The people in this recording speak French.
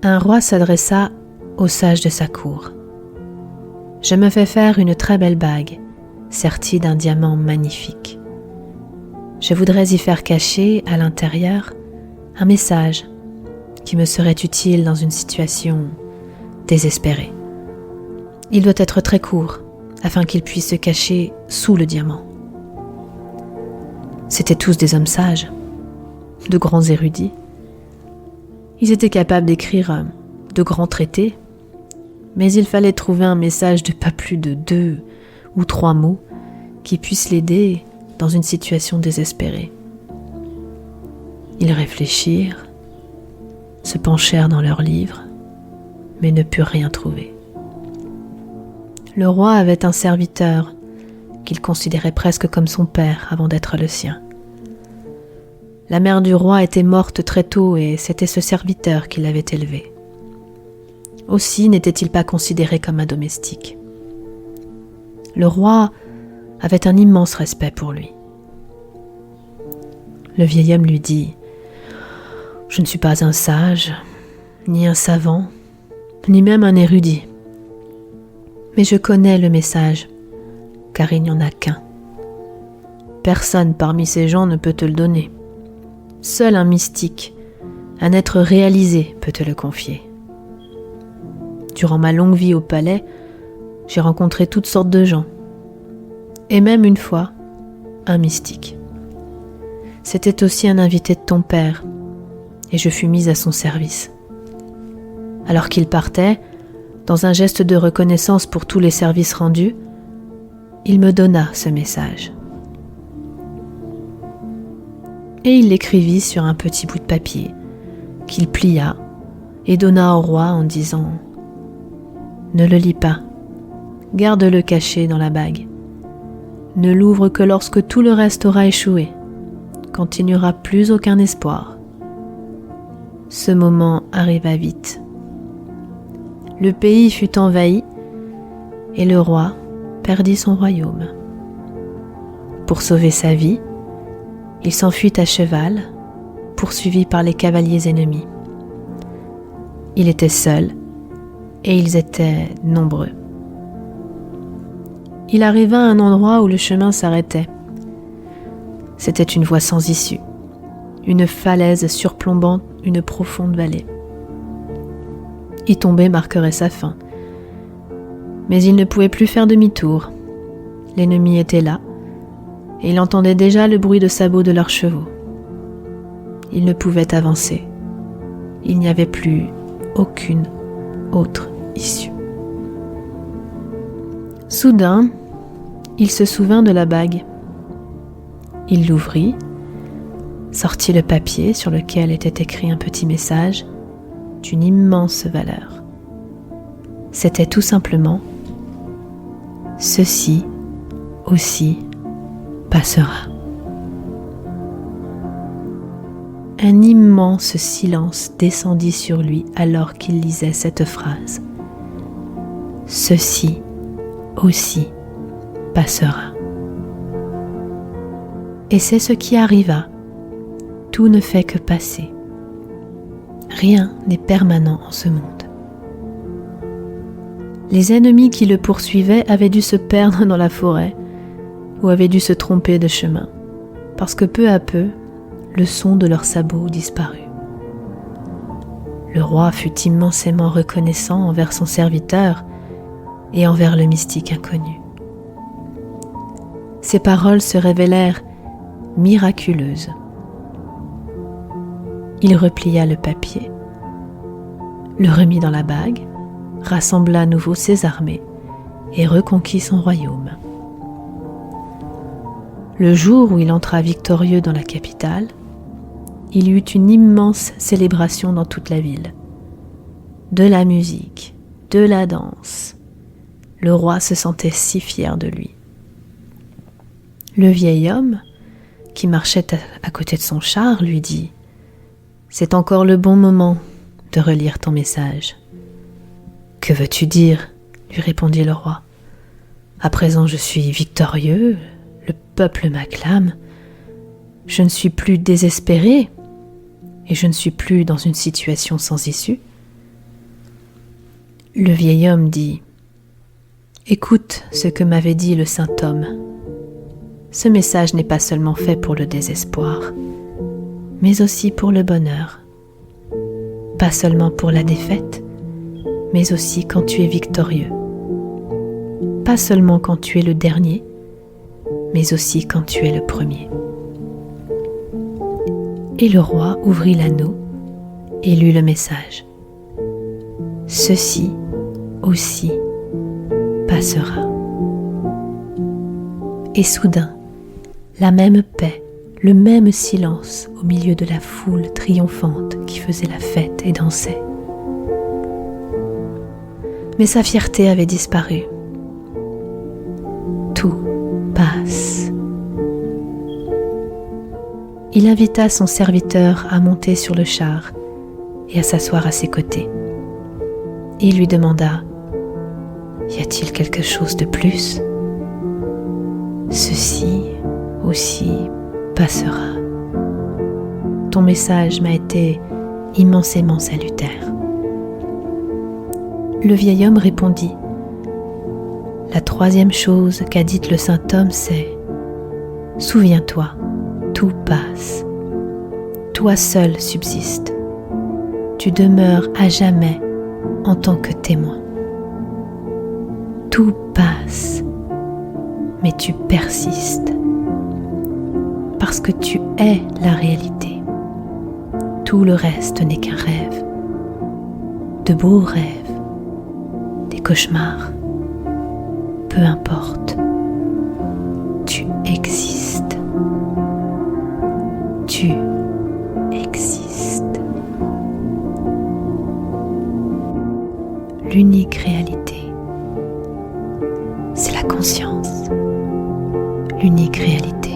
Un roi s'adressa aux sages de sa cour. « Je me fais faire une très belle bague, sertie d'un diamant magnifique. Je voudrais y faire cacher, à l'intérieur, un message qui me serait utile dans une situation désespérée. Il doit être très court, afin qu'il puisse se cacher sous le diamant. » C'étaient tous des hommes sages, de grands érudits. Ils étaient capables d'écrire de grands traités, mais il fallait trouver un message de pas plus de 2 ou 3 mots qui puisse l'aider dans une situation désespérée. Ils réfléchirent, se penchèrent dans leurs livres, mais ne purent rien trouver. Le roi avait un serviteur qu'il considérait presque comme son père avant d'être le sien. La mère du roi était morte très tôt et c'était ce serviteur qui l'avait élevé. Aussi n'était-il pas considéré comme un domestique. Le roi avait un immense respect pour lui. Le vieil homme lui dit « Je ne suis pas un sage, ni un savant, ni même un érudit. Mais je connais le message, car il n'y en a qu'un. Personne parmi ces gens ne peut te le donner. Seul un mystique, un être réalisé peut te le confier. Durant ma longue vie au palais, j'ai rencontré toutes sortes de gens, et même une fois, un mystique. C'était aussi un invité de ton père, et je fus mise à son service. Alors qu'il partait, dans un geste de reconnaissance pour tous les services rendus, il me donna ce message. Et il l'écrivit sur un petit bout de papier, qu'il plia et donna au roi en disant « Ne le lis pas, garde-le caché dans la bague. Ne l'ouvre que lorsque tout le reste aura échoué, quand il n'y aura plus aucun espoir. » Ce moment arriva vite. Le pays fut envahi et le roi perdit son royaume. Pour sauver sa vie, il s'enfuit à cheval, poursuivi par les cavaliers ennemis. Il était seul et ils étaient nombreux. Il arriva à un endroit où le chemin s'arrêtait. C'était une voie sans issue, une falaise surplombant une profonde vallée. Y tomber marquerait sa fin. Mais il ne pouvait plus faire demi-tour. L'ennemi était là, et il entendait déjà le bruit de sabots de leurs chevaux. Il ne pouvait avancer. Il n'y avait plus aucune autre issue. Soudain, il se souvint de la bague. Il l'ouvrit, sortit le papier sur lequel était écrit un petit message d'une immense valeur. C'était tout simplement « Ceci aussi passera ». Un immense silence descendit sur lui alors qu'il lisait cette phrase. « Ceci aussi passera ». Et c'est ce qui arriva. Tout ne fait que passer. Rien n'est permanent en ce monde. Les ennemis qui le poursuivaient avaient dû se perdre dans la forêt ou avaient dû se tromper de chemin, parce que peu à peu, le son de leurs sabots disparut. Le roi fut immensément reconnaissant envers son serviteur et envers le mystique inconnu. Ses paroles se révélèrent miraculeuses. Il replia le papier, le remit dans la bague, rassembla à nouveau ses armées et reconquit son royaume. Le jour où il entra victorieux dans la capitale, il y eut une immense célébration dans toute la ville. De la musique, de la danse. Le roi se sentait si fier de lui. Le vieil homme, qui marchait à côté de son char, lui dit « C'est encore le bon moment de relire ton message. »« Que veux-tu dire ?» lui répondit le roi. « À présent je suis victorieux, le peuple m'acclame, je ne suis plus désespéré et je ne suis plus dans une situation sans issue. Le vieil homme dit : « Écoute ce que m'avait dit le saint homme. Ce message n'est pas seulement fait pour le désespoir, mais aussi pour le bonheur. Pas seulement pour la défaite, mais aussi quand tu es victorieux. Pas seulement quand tu es le dernier, mais aussi quand tu es le premier. » Et le roi ouvrit l'anneau et lut le message. Ceci aussi passera. Et soudain, la même paix, le même silence au milieu de la foule triomphante qui faisait la fête et dansait. Mais sa fierté avait disparu. Tout passe. Il invita son serviteur à monter sur le char et à s'asseoir à ses côtés. Et il lui demanda : « Y a-t-il quelque chose de plus ? Ceci aussi passera. Ton message m'a été immensément salutaire. » Le vieil homme répondit : « La troisième chose qu'a dite le saint homme, c'est : souviens-toi, tout passe. Toi seul subsiste. Tu demeures à jamais en tant que témoin. Tout passe, mais tu persistes. Parce que tu es la réalité. Tout le reste n'est qu'un rêve. De beaux rêves, des cauchemars. Peu importe. Tu existes. Tu existes. L'unique réalité, c'est la conscience. L'unique réalité,